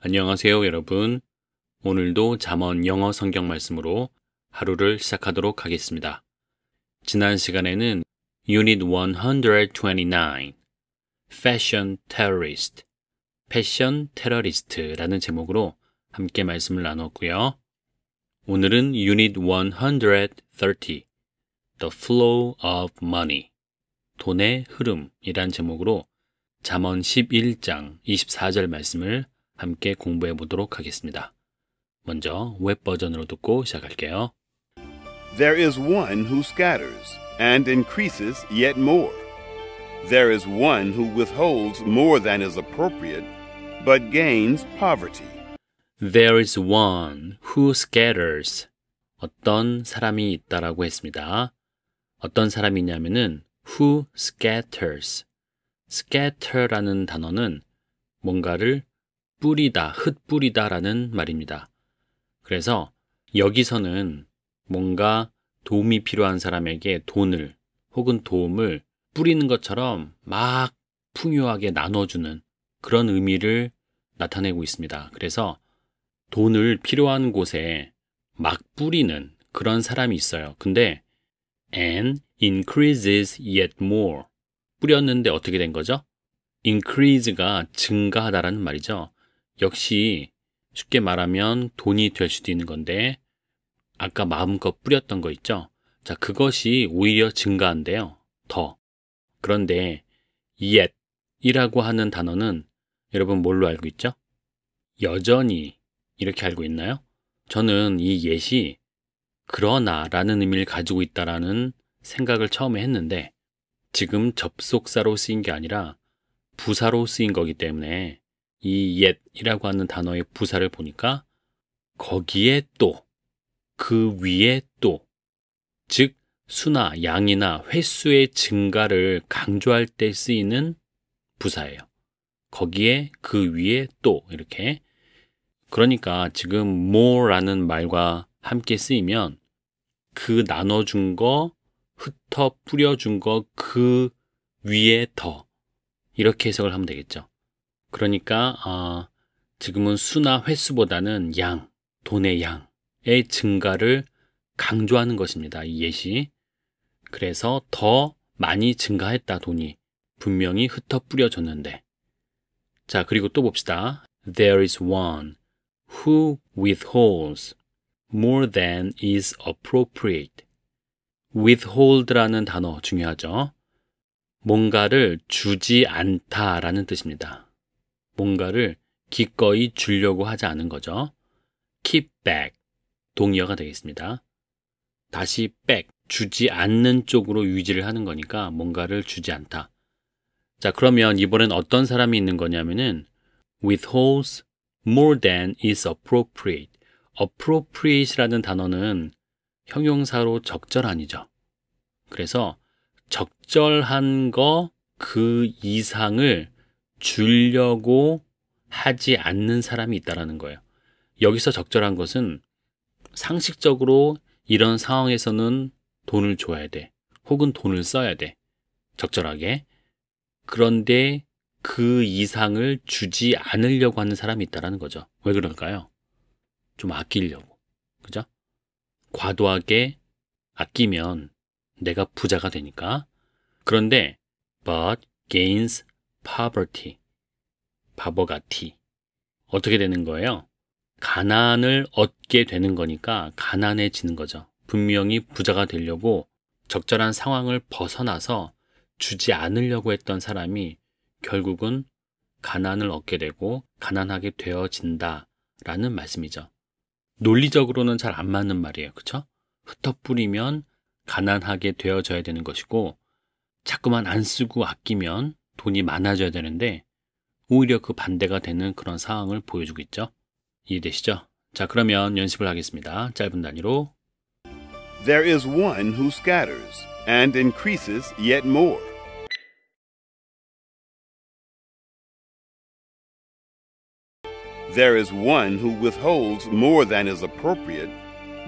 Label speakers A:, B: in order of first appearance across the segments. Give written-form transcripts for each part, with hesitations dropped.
A: 안녕하세요, 여러분. 오늘도 잠언 영어 성경 말씀으로 하루를 시작하도록 하겠습니다. 지난 시간에는 Unit 129, Fashion Terrorist, 패션 테러리스트라는 제목으로 함께 말씀을 나눴고요. 오늘은 Unit 130, The Flow of Money, 돈의 흐름이란 제목으로 잠언 11장 24절 말씀을 함께 공부해 보도록 하겠습니다. 먼저 웹 버전으로 듣고 시작할게요.
B: There is one who scatters and increases yet more. There is one who withholds more than is appropriate, but gains poverty.
A: There is one who scatters. 어떤 사람이 있다라고 했습니다. 어떤 사람이냐면은 who scatters. scatter라는 단어는 뭔가를 뿌리다, 흩뿌리다라는 말입니다. 그래서 여기서는 뭔가 도움이 필요한 사람에게 돈을 혹은 도움을 뿌리는 것처럼 막 풍요하게 나눠주는 그런 의미를 나타내고 있습니다. 그래서 돈을 필요한 곳에 막 뿌리는 그런 사람이 있어요. 근데 and increases yet more. 뿌렸는데 어떻게 된 거죠? increase가 증가하다라는 말이죠. 역시 쉽게 말하면 돈이 될 수도 있는 건데 아까 마음껏 뿌렸던 거 있죠? 자, 그것이 오히려 증가한대요. 더. 그런데 yet 이라고 하는 단어는 여러분 뭘로 알고 있죠? 여전히 이렇게 알고 있나요? 저는 이 yet이 그러나 라는 의미를 가지고 있다라는 생각을 처음에 했는데 지금 접속사로 쓰인 게 아니라 부사로 쓰인 거기 때문에 이 yet이라고 하는 단어의 부사를 보니까 거기에 또, 그 위에 또, 즉 수나 양이나 횟수의 증가를 강조할 때 쓰이는 부사예요. 거기에 그 위에 또 이렇게. 그러니까 지금 more라는 말과 함께 쓰이면 그 나눠준 거, 흩어 뿌려준 거 그 위에 더 이렇게 해석을 하면 되겠죠. 그러니까 지금은 수나 횟수보다는 양, 돈의 양의 증가를 강조하는 것입니다. 이 예시. 그래서 더 많이 증가했다, 돈이. 분명히 흩어 뿌려졌는데. 자, 그리고 또 봅시다. There is one who withholds more than is appropriate. withhold라는 단어 중요하죠. 뭔가를 주지 않다라는 뜻입니다. 뭔가를 기꺼이 주려고 하지 않은 거죠. keep back, 동의어가 되겠습니다. 다시 back, 주지 않는 쪽으로 유지를 하는 거니까 뭔가를 주지 않다. 자, 그러면 이번엔 어떤 사람이 있는 거냐면은 withholds more than is appropriate. appropriate라는 단어는 형용사로 적절한이죠. 그래서 적절한 거 그 이상을 주려고 하지 않는 사람이 있다라는 거예요. 여기서 적절한 것은 상식적으로 이런 상황에서는 돈을 줘야 돼. 혹은 돈을 써야 돼. 적절하게. 그런데 그 이상을 주지 않으려고 하는 사람이 있다라는 거죠. 왜 그럴까요? 좀 아끼려고. 그죠? 과도하게 아끼면 내가 부자가 되니까. 그런데 but gains poverty. 바보같이. 어떻게 되는 거예요? 가난을 얻게 되는 거니까 가난해지는 거죠. 분명히 부자가 되려고 적절한 상황을 벗어나서 주지 않으려고 했던 사람이 결국은 가난을 얻게 되고 가난하게 되어진다라는 말씀이죠. 논리적으로는 잘 안 맞는 말이에요. 그렇죠? 흩어뿌리면 가난하게 되어져야 되는 것이고 자꾸만 안 쓰고 아끼면 돈이 많아져야 되는데 오히려 그 반대가 되는 그런 상황을 보여주고 있죠. 이해되시죠? 자, 그러면 연습을 하겠습니다. 짧은 단위로.
B: There is one who scatters and increases yet more. There is one who withholds more than is appropriate,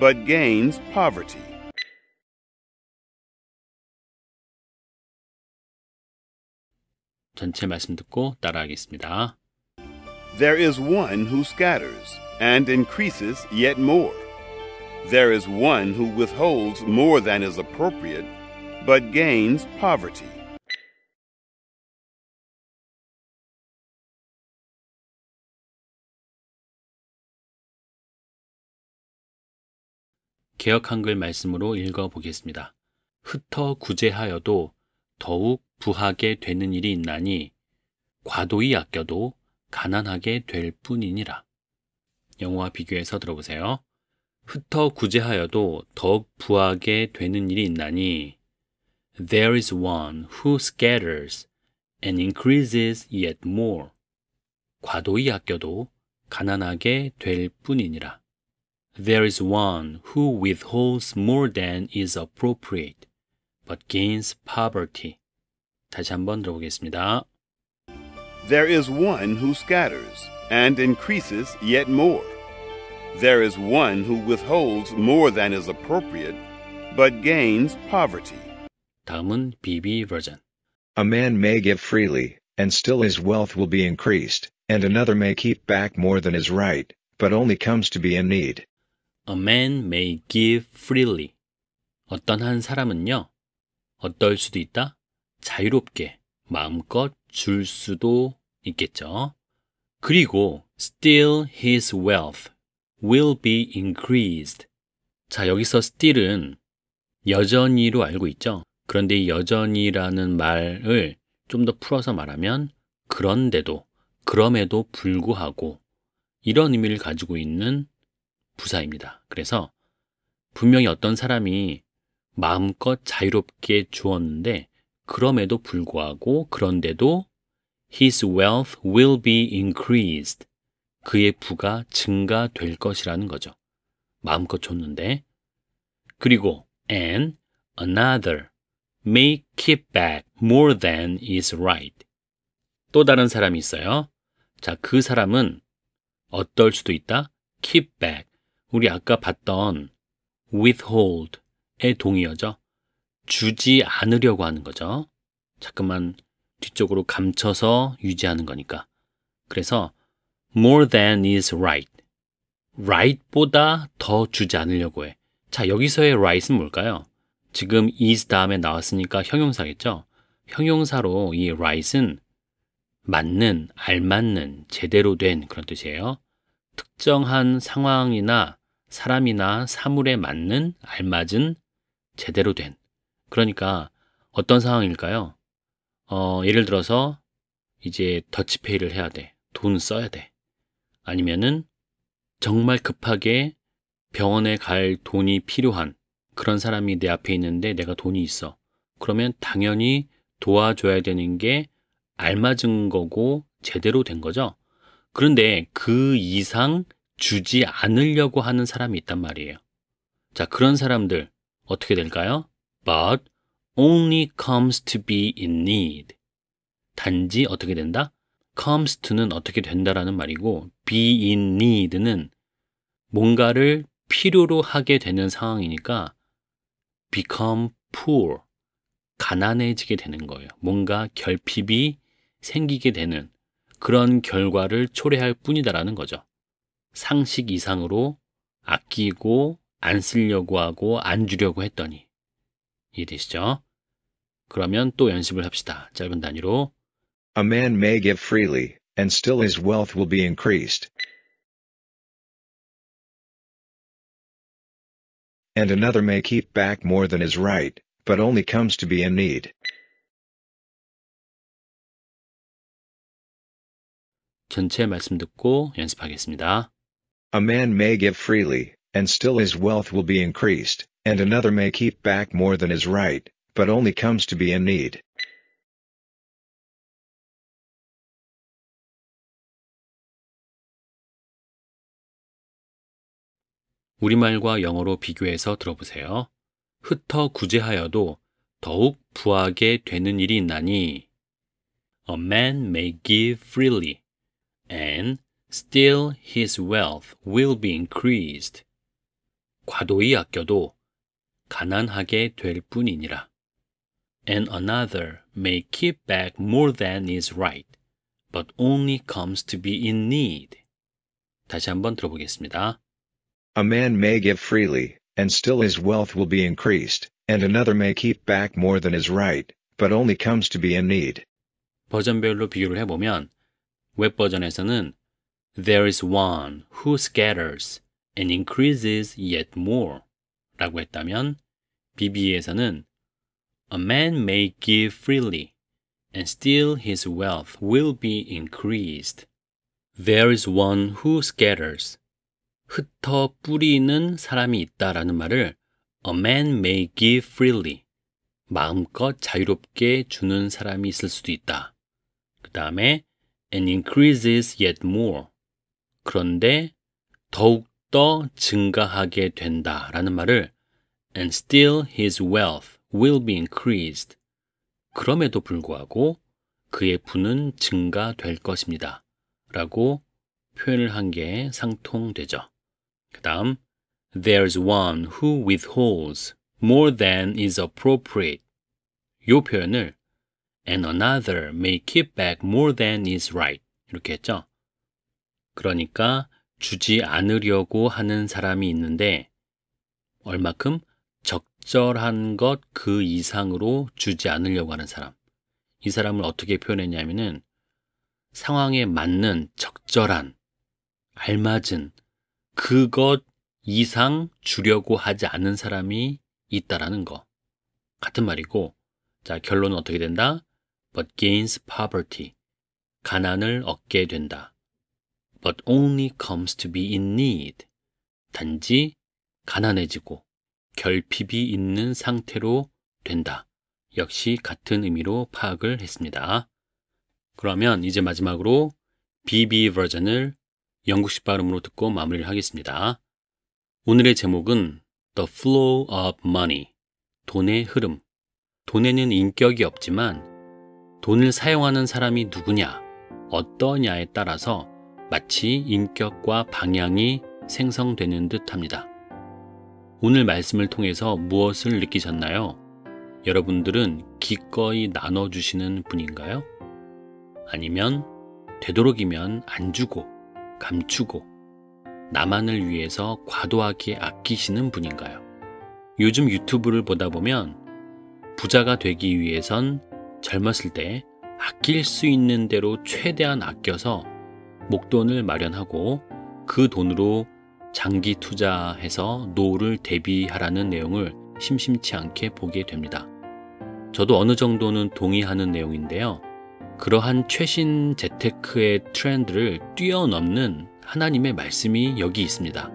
B: but gains poverty.
A: 전체 말씀 듣고 따라하겠습니다.
B: There is one who scatters and increases yet more. There is one who withholds more than is appropriate, but gains poverty.
A: 개역 한글 말씀으로 읽어보겠습니다. 흩어 구제하여도 더욱 부하게 되는 일이 있나니 과도히 아껴도 가난하게 될 뿐이니라. 영어와 비교해서 들어보세요. 흩어 구제하여도 더욱 부하게 되는 일이 있나니 There is one who scatters and increases yet more. 과도히 아껴도 가난하게 될 뿐이니라. There is one who withholds more than is appropriate, but gains poverty. 다시 한번 들어보겠습니다.
B: There is one who scatters and increases yet more. There is one who withholds more than is appropriate, but gains poverty.
A: 다음은 BB 버전.
C: A man may give freely, and still his wealth will be increased, and another may keep back more than is right, but only comes to be in need.
A: A man may give freely. 어떤 한 사람은요, 어떨 수도 있다? 자유롭게 마음껏 줄 수도 있겠죠. 그리고 still his wealth will be increased. 자, 여기서 still은 여전히로 알고 있죠. 그런데 이 여전히라는 말을 좀 더 풀어서 말하면 그런데도, 그럼에도 불구하고 이런 의미를 가지고 있는 부사입니다. 그래서 분명히 어떤 사람이 마음껏 자유롭게 주었는데 그럼에도 불구하고 그런데도 his wealth will be increased. 그의 부가 증가될 것이라는 거죠. 마음껏 줬는데. 그리고 and another may keep back more than is right. 또 다른 사람이 있어요. 자, 그 사람은 어떨 수도 있다? keep back. 우리 아까 봤던 withhold의 동의어죠. 주지 않으려고 하는 거죠. 자꾸만 뒤쪽으로 감춰서 유지하는 거니까. 그래서 more than is right. right보다 더 주지 않으려고 해. 자, 여기서의 right은 뭘까요? 지금 is 다음에 나왔으니까 형용사겠죠? 형용사로 이 right은 맞는, 알맞는, 제대로 된 그런 뜻이에요. 특정한 상황이나 사람이나 사물에 맞는, 알맞은, 제대로 된. 그러니까 어떤 상황일까요? 예를 들어서 이제 더치페이를 해야 돼. 돈 써야 돼. 아니면은 정말 급하게 병원에 갈 돈이 필요한 그런 사람이 내 앞에 있는데 내가 돈이 있어. 그러면 당연히 도와줘야 되는 게 알맞은 거고 제대로 된 거죠. 그런데 그 이상 주지 않으려고 하는 사람이 있단 말이에요. 자, 그런 사람들 어떻게 될까요? But only comes to be in need. 단지 어떻게 된다? comes to는 어떻게 된다라는 말이고 be in need는 뭔가를 필요로 하게 되는 상황이니까 become poor. 가난해지게 되는 거예요. 뭔가 결핍이 생기게 되는 그런 결과를 초래할 뿐이다라는 거죠. 상식 이상으로 아끼고 안 쓰려고 하고 안 주려고 했더니. 이해되시죠? 그러면 또 연습을 합시다. 짧은 단위로.
C: A man may give freely, and still his wealth will be increased. And another may keep back more than is right, but only comes to be in need.
A: 전체 말씀 듣고 연습하겠습니다.
C: A man may give freely, and still his wealth will be increased, and another may keep back more than is right, but only comes to be in need.
A: 우리말과 영어로 비교해서 들어보세요. 흩어 구제하여도 더욱 부하게 되는 일이 있나니 A man may give freely, and still his wealth will be increased. 과도히 아껴도 가난하게 될 뿐이니라. And another may keep back more than is right, but only comes to be in need. 다시 한번 들어보겠습니다.
C: A man may give freely, and still his wealth will be increased, and another may keep back more than is right, but only comes to be in need.
A: 버전별로 비교를 해보면 웹 버전에서는 There is one who scatters and increases yet more 라고 했다면 BBE에서는 A man may give freely and still his wealth will be increased. There is one who scatters. 흩어 뿌리는 사람이 있다라는 말을 A man may give freely. 마음껏 자유롭게 주는 사람이 있을 수도 있다. 그 다음에 and increases yet more. 그런데 더욱더 증가하게 된다라는 말을 and still his wealth will be increased. 그럼에도 불구하고 그의 부는 증가될 것입니다. 라고 표현을 한 게 상통되죠. 그 다음 There's one who withholds more than is appropriate. 이 표현을 and another may keep back more than is right. 이렇게 했죠. 그러니까 주지 않으려고 하는 사람이 있는데 얼마큼 적절한 것 그 이상으로 주지 않으려고 하는 사람. 이 사람을 어떻게 표현했냐면은 상황에 맞는 적절한, 알맞은 그것 이상 주려고 하지 않는 사람이 있다라는 거. 같은 말이고, 자, 결론은 어떻게 된다? But gains poverty. 가난을 얻게 된다. But only comes to be in need. 단지 가난해지고 결핍이 있는 상태로 된다. 역시 같은 의미로 파악을 했습니다. 그러면 이제 마지막으로 BB 버전을 영국식 발음으로 듣고 마무리를 하겠습니다. 오늘의 제목은 The Flow of Money, 돈의 흐름. 돈에는 인격이 없지만 돈을 사용하는 사람이 누구냐, 어떠냐에 따라서 마치 인격과 방향이 생성되는 듯합니다. 오늘 말씀을 통해서 무엇을 느끼셨나요? 여러분들은 기꺼이 나눠주시는 분인가요? 아니면 되도록이면 안 주고 감추고 나만을 위해서 과도하게 아끼시는 분인가요? 요즘 유튜브를 보다 보면 부자가 되기 위해선 젊었을 때 아낄 수 있는 대로 최대한 아껴서 목돈을 마련하고 그 돈으로 장기 투자해서 노후를 대비하라는 내용을 심심치 않게 보게 됩니다. 저도 어느 정도는 동의하는 내용인데요. 그러한 최신 재테크의 트렌드를 뛰어넘는 하나님의 말씀이 여기 있습니다.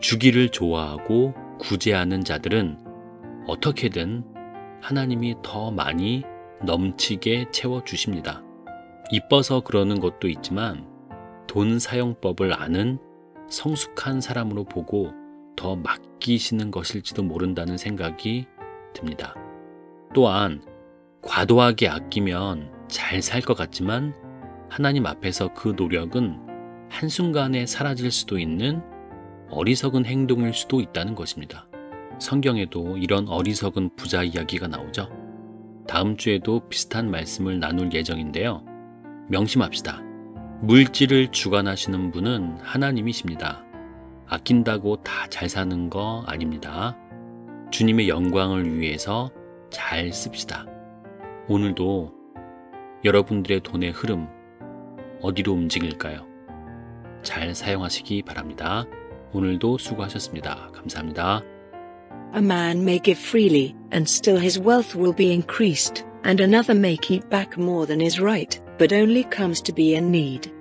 A: 주기를 좋아하고 구제하는 자들은 어떻게든 하나님이 더 많이 넘치게 채워주십니다. 이뻐서 그러는 것도 있지만 돈 사용법을 아는 성숙한 사람으로 보고 더 맡기시는 것일지도 모른다는 생각이 듭니다. 또한 과도하게 아끼면 잘 살 것 같지만 하나님 앞에서 그 노력은 한순간에 사라질 수도 있는 어리석은 행동일 수도 있다는 것입니다. 성경에도 이런 어리석은 부자 이야기가 나오죠. 다음 주에도 비슷한 말씀을 나눌 예정인데요. 명심합시다. 물질을 주관하시는 분은 하나님이십니다. 아낀다고 다 잘 사는 거 아닙니다. 주님의 영광을 위해서 잘 씁시다. 오늘도 여러분들의 돈의 흐름 어디로 움직일까요? 잘 사용하시기 바랍니다. 오늘도 수고하셨습니다. 감사합니다.
D: A man may give freely, and still his wealth will be increased, and another may keep back more than is right, but only comes to be in need.